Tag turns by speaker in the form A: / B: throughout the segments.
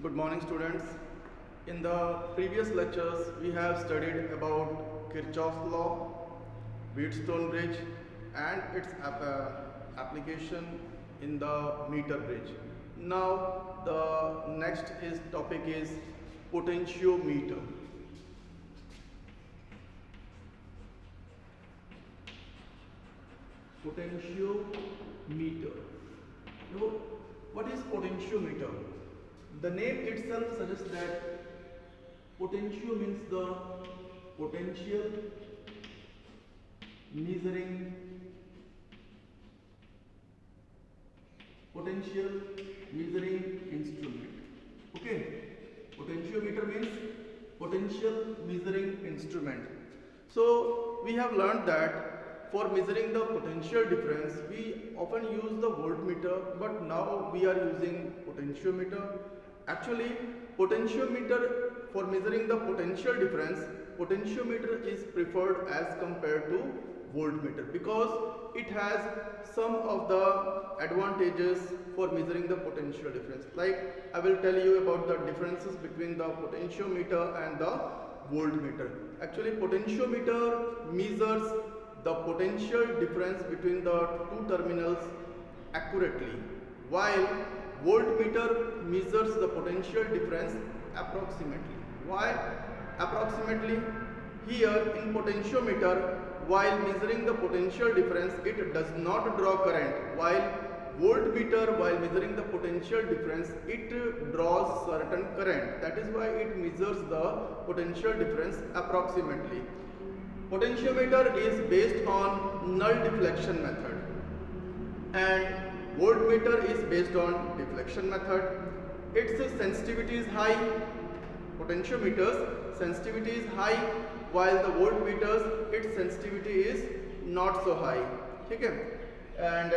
A: Good morning, students. In the previous lectures, we have studied about Kirchhoff's law, Wheatstone bridge, and its application in the meter bridge. Now, the next topic is potentiometer. Potentiometer. Now, what is potentiometer? The name itself suggests that potentio means the potential measuring instrument. Okay, potentiometer means potential measuring instrument. So we have learned that for measuring the potential difference we often use the voltmeter, but now we are using potentiometer. Actually, potentiometer, for measuring the potential difference, potentiometer is preferred as compared to voltmeter because it has some of the advantages for measuring the potential difference. Like I will tell you about the differences between the potentiometer and the voltmeter. Actually, potentiometer measures the potential difference between the two terminals accurately, while voltmeter measures the potential difference approximately. Why approximately? Here in potentiometer, while measuring the potential difference, it does not draw current, while voltmeter, while measuring the potential difference, it draws certain current. That is why it measures the potential difference approximately. Potentiometer is based on null deflection method and voltmeter is based on deflection method. Its sensitivity is high. Potentiometer's sensitivity is high, while the voltmeter's its sensitivity is not so high. Okay? And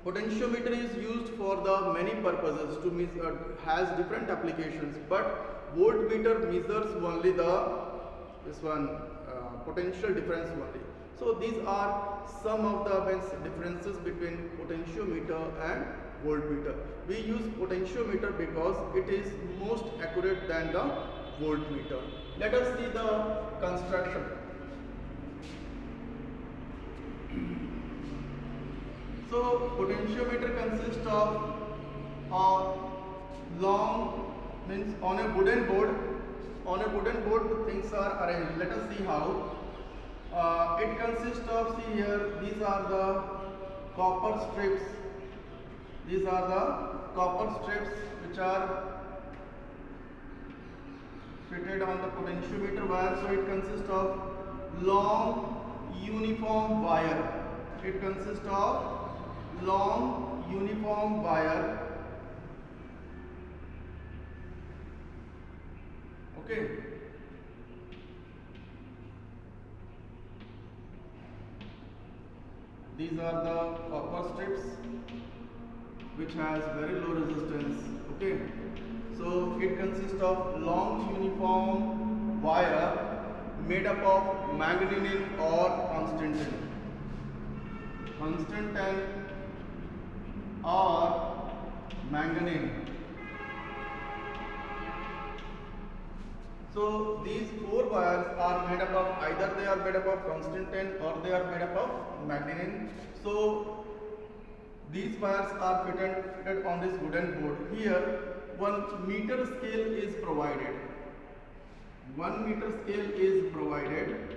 A: potentiometer is used for the many purposes to measure, has different applications, but voltmeter measures only potential difference only. So these are some of the differences between potentiometer and voltmeter. We use potentiometer because it is most accurate than the voltmeter. Let us see the construction. So potentiometer consists of a long, means on a wooden board. On a wooden board the things are arranged. Let us see how. It consists of, see here, these are the copper strips. These are the copper strips which are fitted on the potentiometer wire. So it consists of long uniform wire. It consists of long uniform wire. Okay. These are the copper strips which has very low resistance. Okay. So it consists of long uniform wire made up of manganese or constantan. Constantan or manganese. So these four wires are made up of, either they are made up of constantan or they are made up of manganese. So these wires are fitted on this wooden board. Here 1 meter scale is provided. 1 meter scale is provided.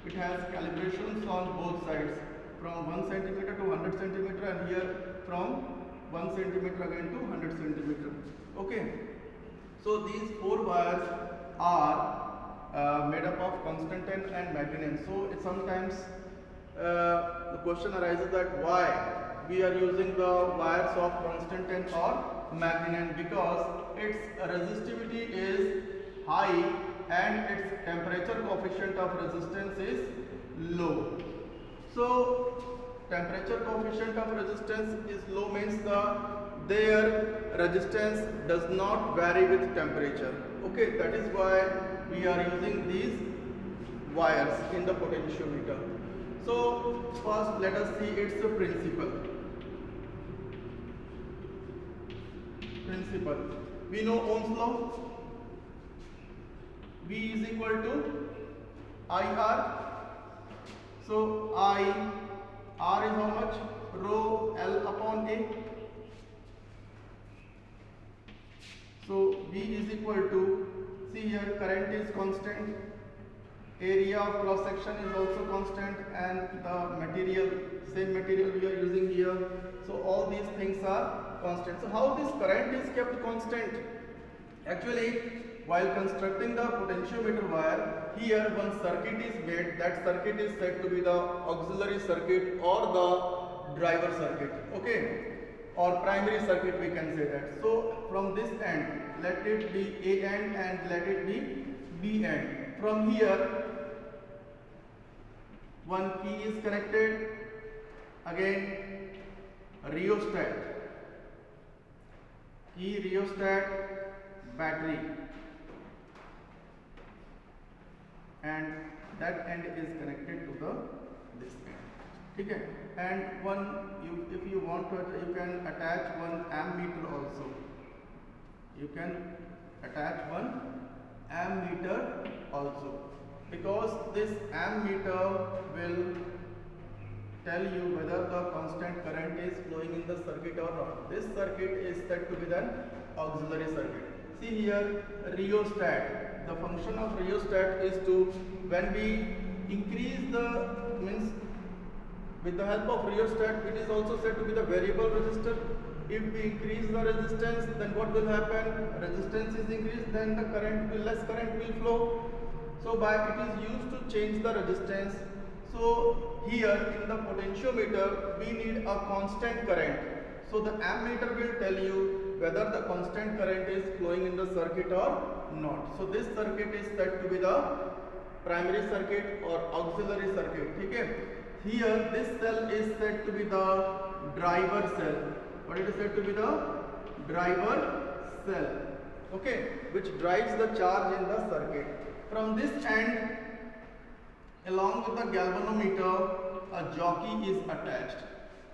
A: It has calibrations on both sides from 1 centimeter to 100 centimeter, and here from 1 centimeter again to 100 centimeter. Okay. So these four wires are made up of constantan and manganese. So sometimes the question arises that why we are using the wires of constantan or manganese, because its resistivity is high and its temperature coefficient of resistance is low. So temperature coefficient of resistance is low means their resistance does not vary with temperature. Okay, that is why we are using these wires in the potentiometer. So first let us see its principle. principle. We know Ohm's law. V is equal to IR. So R is how much? Rho L upon A. So V is equal to, see here, current is constant, area of cross section is also constant, and the material, same material we are using here. So all these things are constant. So how this current is kept constant? Actually, while constructing the potentiometer wire, here one circuit is made. That circuit is said to be the auxiliary circuit or the driver circuit, okay, or primary circuit, we can say that. So from this end, let it be A end and let it be B end. From here, one key is connected, again rheostat, key, rheostat, battery, and that end is connected to the this end. Okay, and one, if you want to, you can attach one ammeter also. You can attach one ammeter also, because this ammeter will tell you whether the constant current is flowing in the circuit or not. This circuit is said to be the auxiliary circuit. See here, rheostat. The function of rheostat is to, when we increase the, means with the help of rheostat, it is also said to be the variable resistor. If we increase the resistance, then what will happen? Resistance is increased, then the current will, less current will flow. So by it is used to change the resistance. So here in the potentiometer, we need a constant current. So the ammeter will tell you whether the constant current is flowing in the circuit or not. So this circuit is said to be the primary circuit or auxiliary circuit. Okay? Here this cell is said to be the driver cell. What it is said to be? The driver cell. Okay, which drives the charge in the circuit. From this end, along with the galvanometer, a jockey is attached.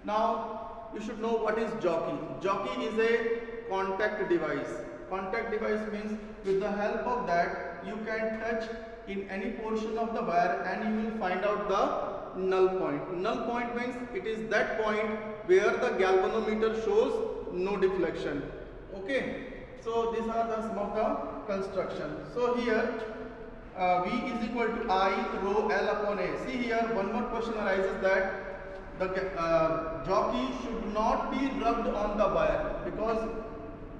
A: Now you should know what is jockey. Jockey is a contact device. Contact device means with the help of that you can touch in any portion of the wire and you will find out the null point. Null point means it is that point where the galvanometer shows no deflection. Okay, so these are the some of the construction. So here V is equal to I rho L upon A. See here, one more question arises that the jockey should not be rubbed on the wire, because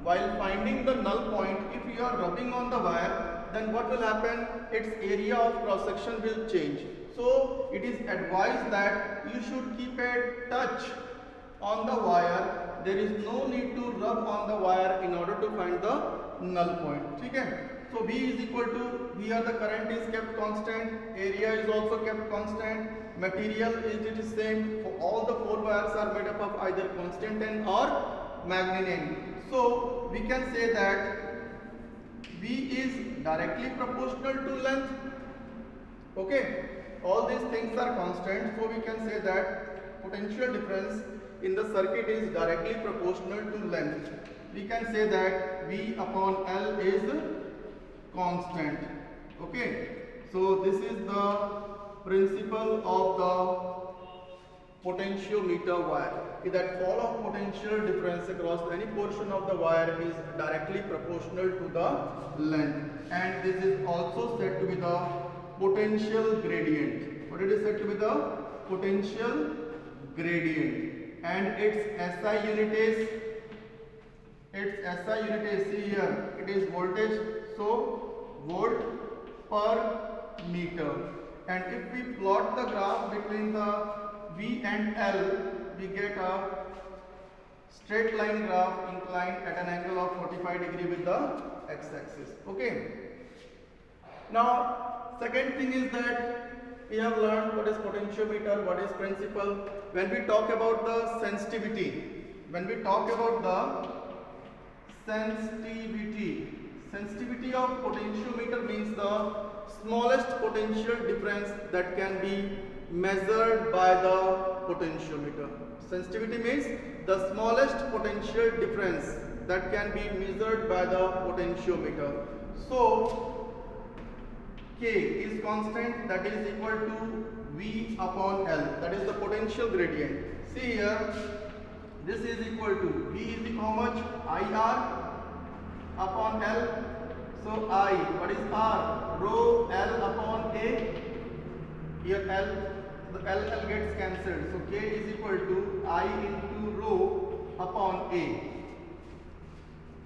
A: while finding the null point, if you are rubbing on the wire, then what will happen? Its area of cross section will change. So it is advised that you should keep a touch on the wire. There is no need to rub on the wire in order to find the null point. Okay? So V is equal to, here the current is kept constant, area is also kept constant, material is it is same. For all the four wires are made up of either constant N or magnet N. So we can say that V is directly proportional to length. Okay, all these things are constant, so we can say that potential difference in the circuit is directly proportional to length. We can say that V upon L is constant. Okay, so this is the principle of the potentiometer wire. That fall of potential difference across any portion of the wire is directly proportional to the length, and this is also said to be the potential gradient. What it is said to be? The potential gradient, and its SI unit is, see here, it is voltage, so volt per meter. And if we plot the graph between the V and L, we get a straight line graph inclined at an angle of 45 degree with the x-axis. Okay. Now, second thing is that we have learned what is potentiometer, what is principle. When we talk about the sensitivity, sensitivity of potentiometer means the smallest potential difference that can be measured by the potentiometer. Sensitivity means the smallest potential difference that can be measured by the potentiometer. So K is constant, that is equal to V upon L, that is the potential gradient. See here, this is equal to V is how much? IR upon L. So I, what is R? Rho L upon A. Here L, the L gets cancelled. So K is equal to I into rho upon A.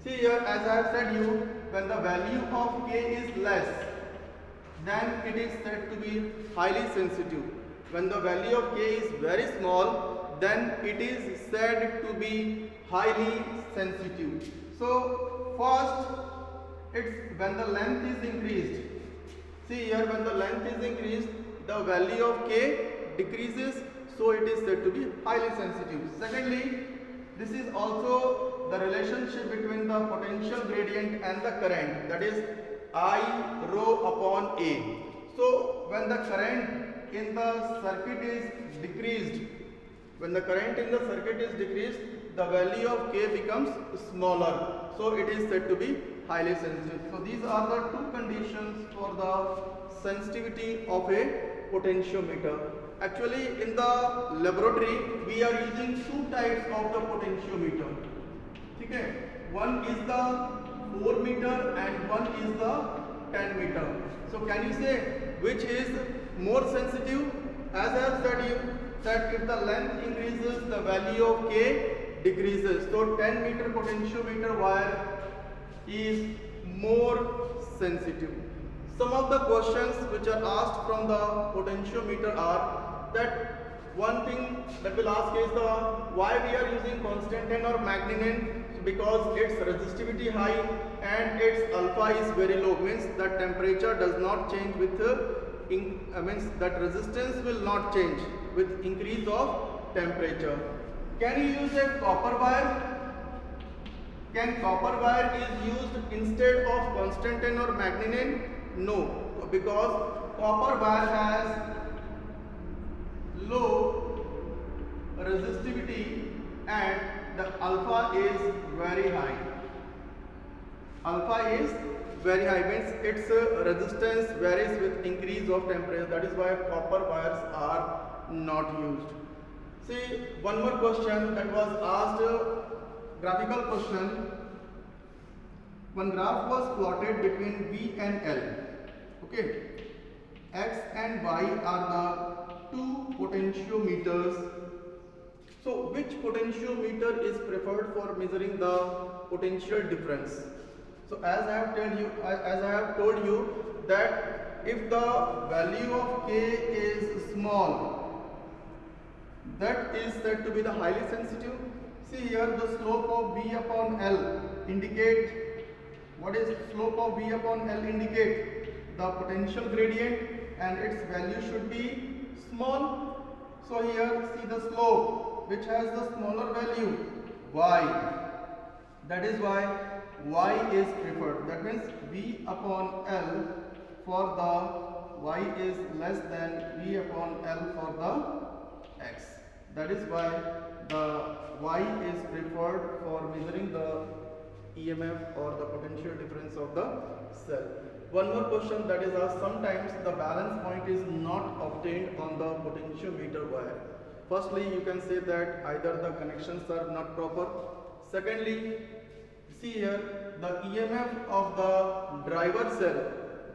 A: See here, as I have said you, when the value of K is less, then it is said to be highly sensitive. When the value of K is very small, then it is said to be highly sensitive. So first, it's when the length is increased. See here, when the length is increased, the value of K decreases, so it is said to be highly sensitive. Secondly, this is also the relationship between the potential gradient and the current, that is I rho upon A. So when the current in the circuit is decreased, the value of K becomes smaller, so it is said to be highly sensitive. So these are the two conditions for the sensitivity of a potentiometer. Actually, in the laboratory we are using two types of the potentiometer. Okay, one is the 4 meter and one is the 10 meter. So can you say which is more sensitive? As I have said you that if the length increases, the value of K decreases. So 10 meter potentiometer wire is more sensitive. Some of the questions which are asked from the potentiometer are that one thing that will ask is the why we are using Constantan or Magninane, because its resistivity high and its alpha is very low, means that temperature does not change with means that resistance will not change with increase of temperature. Can you use a copper wire? Can copper wire is used instead of Constantan or Magninane? No, because copper wire has low resistivity and the alpha is very high. Alpha is very high, means its resistance varies with increase of temperature. That is why copper wires are not used. See, one more question that was asked, graphical question. One graph was plotted between V and L. Okay, X and Y are the two potentiometers. So which potentiometer is preferred for measuring the potential difference? So as I have told you that if the value of K is small, that is said to be the highly sensitive. See here, the slope of V upon L indicate, what is slope of V upon L indicate? The potential gradient, and its value should be small. So here see the slope which has the smaller value, Y. That is why Y is preferred. That means V upon L for the Y is less than V upon L for the X. That is why the Y is preferred for measuring the EMF or the potential difference of the cell. One more question that is asked, sometimes the balance point is not obtained on the potentiometer wire. Firstly, you can say that either the connections are not proper. Secondly, see here, the EMF of the driver cell,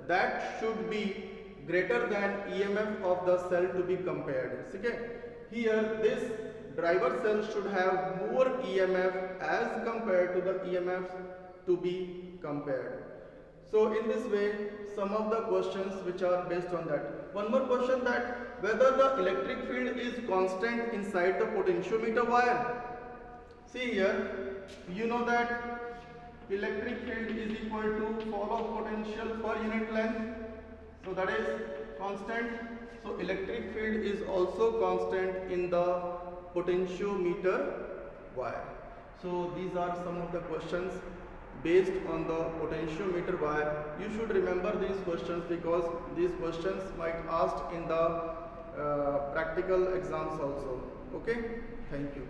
A: that should be greater than EMF of the cell to be compared. Okay? Here, this driver cell should have more EMF as compared to the EMF to be compared. So in this way, some of the questions which are based on that. One more question, that whether the electric field is constant inside the potentiometer wire. See here, you know that electric field is equal to fall of potential per unit length. So that is constant. So electric field is also constant in the potentiometer wire. So these are some of the questions based on the potentiometer wire. You should remember these questions because these questions might asked in the practical exams also. Okay, thank you.